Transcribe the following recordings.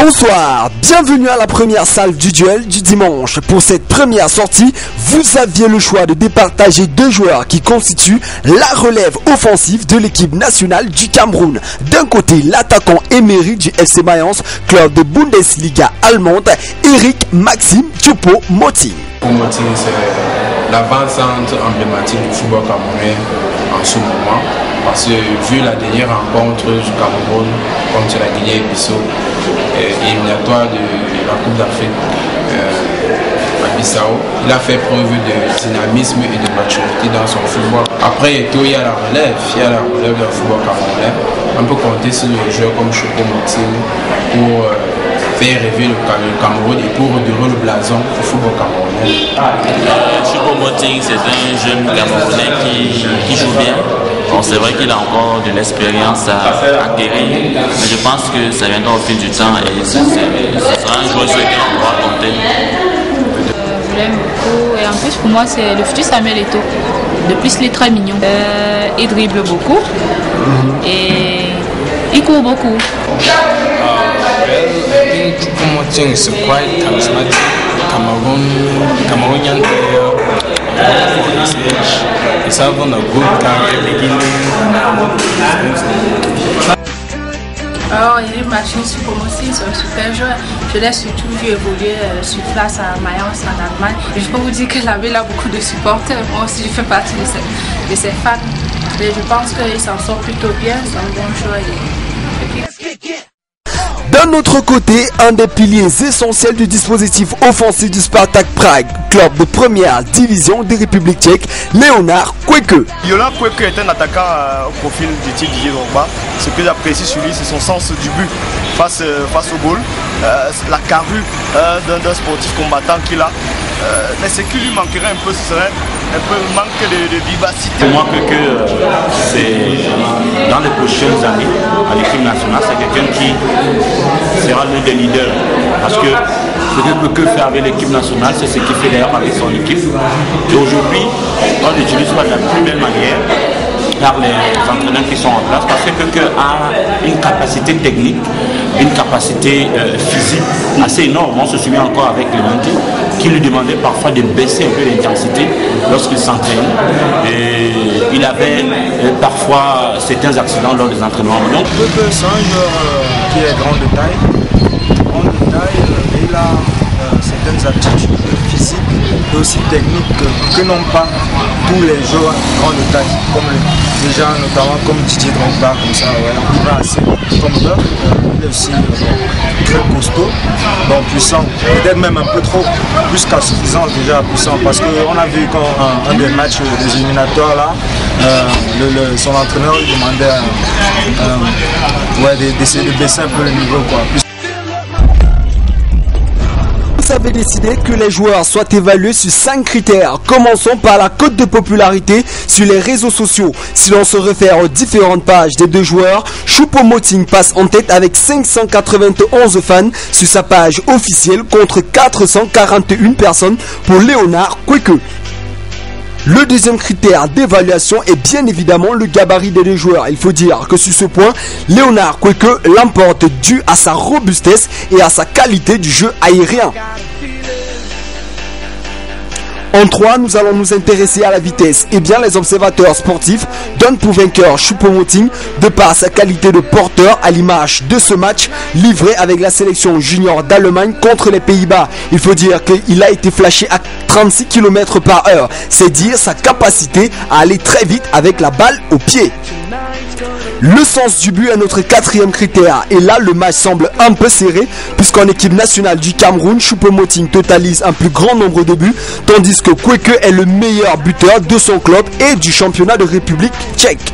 Bonsoir, bienvenue à la première salle du duel du dimanche. Pour cette première sortie, vous aviez le choix de départager deux joueurs qui constituent la relève offensive de l'équipe nationale du Cameroun. D'un côté, l'attaquant émérite du FC Mayence, club de Bundesliga allemande, Eric Maxime Choupo-Moting. Choupo-Moting, c'est l'avant-centre emblématique du football camerounais en ce moment. Parce que vu la dernière rencontre du Cameroun contre la Guinée-Bissau, éliminatoire de la Coupe d'Afrique à Bissau, il a fait preuve de dynamisme et de maturité dans son football. Après, il y a la relève du football camerounais. On peut compter sur les joueurs comme Choupo-Moting pour faire rêver le Cameroun et pour redorer le blason du football camerounais. Choupo-Moting, c'est un jeune Camerounais qui joue bien. Bon, c'est vrai qu'il a encore de l'expérience à acquérir, mais je pense que ça viendra au fil du temps et ce sera un joueur sur lequel on pourra compter. Je l'aime beaucoup et en plus pour moi c'est le futur Samuel Eto'o. De plus il est très mignon. Il dribble beaucoup et il court beaucoup. Choupo-Moting is a quite charismatic Cameroonian player. He's having a good career beginning. Alors, Eric Maxime Choupo-Moting, c'est un super joueur. Je l'ai surtout vu évoluer sur place à Mayence en Allemagne. Et je peux vous dire que la ville a beaucoup de supporters. Moi aussi, je fais partie de ses fans. Mais je pense qu'il s'en sort plutôt bien. C'est un bon joueur. D'un autre côté, un des piliers essentiels du dispositif offensif du Spartak Prague, club de première division des Républiques tchèques, Léonard Kweke. Léonard Kweke est un attaquant au profil du type Didier Drogba. Ce que j'apprécie sur lui, c'est son sens du but face au goal, la carrure d'un sportif combattant qu'il a. Mais ce qui lui manquerait un peu, ce serait un peu le manque de vivacité. Pour moi, Kweke, c'est dans les prochaines années à l'équipe nationale, c'est quelqu'un qui sera l'un des leaders. Parce que ce que Kweke fait avec l'équipe nationale, c'est ce qu'il fait d'ailleurs avec son équipe. Et aujourd'hui, on l'utilise pas de la plus belle manière par les entraîneurs qui sont en place, parce que Kweke a une capacité technique, une capacité physique assez énorme. On se souvient encore avec Clémente qui lui demandait parfois de baisser un peu l'intensité lorsqu'il s'entraîne. Et il avait parfois certains accidents lors des entraînements. Donc Kweke, c'est un joueur qui est grand de taille, et il a certaines aptitudes physiques et aussi techniques que n'ont pas tous les joueurs grands de taille, comme déjà notamment comme Didier Drogba, comme ça, ouais, il va assez comme eux, il est aussi très costaud, bon, puissant, peut-être même un peu trop, plus qu'à suffisant déjà puissant, parce qu'on a vu quand un des matchs des éliminatoires là, son entraîneur lui demandait d'essayer de baisser un peu le niveau, quoi. Vous avez décidé que les joueurs soient évalués sur 5 critères. Commençons par la cote de popularité sur les réseaux sociaux. Si l'on se réfère aux différentes pages des deux joueurs, Choupo-Moting passe en tête avec 591 fans sur sa page officielle contre 441 personnes pour Léonard Kweke. Le deuxième critère d'évaluation est bien évidemment le gabarit des deux joueurs. Il faut dire que sur ce point, Léonard Kweke l'emporte dû à sa robustesse et à sa qualité du jeu aérien. En 3, nous allons nous intéresser à la vitesse. Et bien, les observateurs sportifs donnent pour vainqueur Choupo-Moting de par sa qualité de porteur à l'image de ce match livré avec la sélection junior d'Allemagne contre les Pays-Bas. Il faut dire qu'il a été flashé à 36 km/h. C'est dire sa capacité à aller très vite avec la balle au pied. Le sens du but est notre quatrième critère. Et là, le match semble un peu serré puisqu'en équipe nationale du Cameroun, Choupo-Moting totalise un plus grand nombre de buts, tandis que Kweke est le meilleur buteur de son club et du championnat de République tchèque.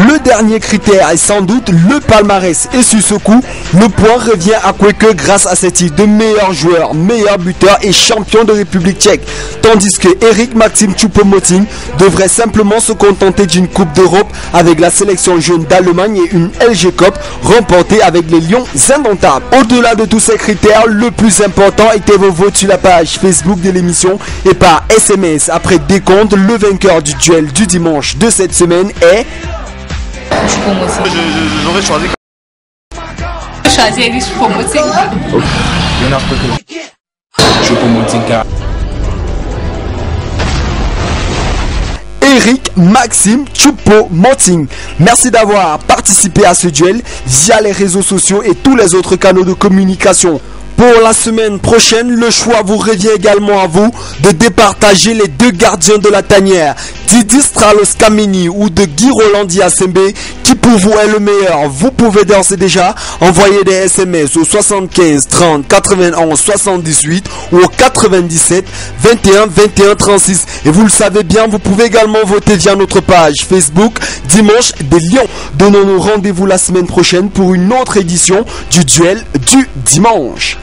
Le dernier critère est sans doute le palmarès. Et sur ce coup, le point revient à Kweke grâce à ses titres de meilleur joueur, meilleur buteur et champion de République tchèque. Tandis que Eric Maxime Choupo-Moting devrait simplement se contenter d'une Coupe d'Europe avec la sélection jeune d'Allemagne et une LG Cup remportée avec les Lions indomptables. Au-delà de tous ces critères, le plus important était vos votes sur la page Facebook de l'émission et par SMS. Après décompte, le vainqueur du duel du dimanche de cette semaine est... Choupo-Moting. J'aurais choisi choisi Eric Choupo-Moting. Choupo-Moting. Eric Maxime Choupo-Moting. Merci d'avoir participé à ce duel via les réseaux sociaux et tous les autres canaux de communication. Pour la semaine prochaine, le choix vous revient également à vous de départager les deux gardiens de la tanière, Didi Stralos-Kameni ou de Guy Rolandi Asembe, qui pour vous est le meilleur. Vous pouvez d'ores et déjà envoyer des SMS au 75 30 91 78 ou au 97 21 21 36. Et vous le savez bien, vous pouvez également voter via notre page Facebook Dimanche des Lions. Donnons-nous rendez-vous la semaine prochaine pour une autre édition du duel du dimanche.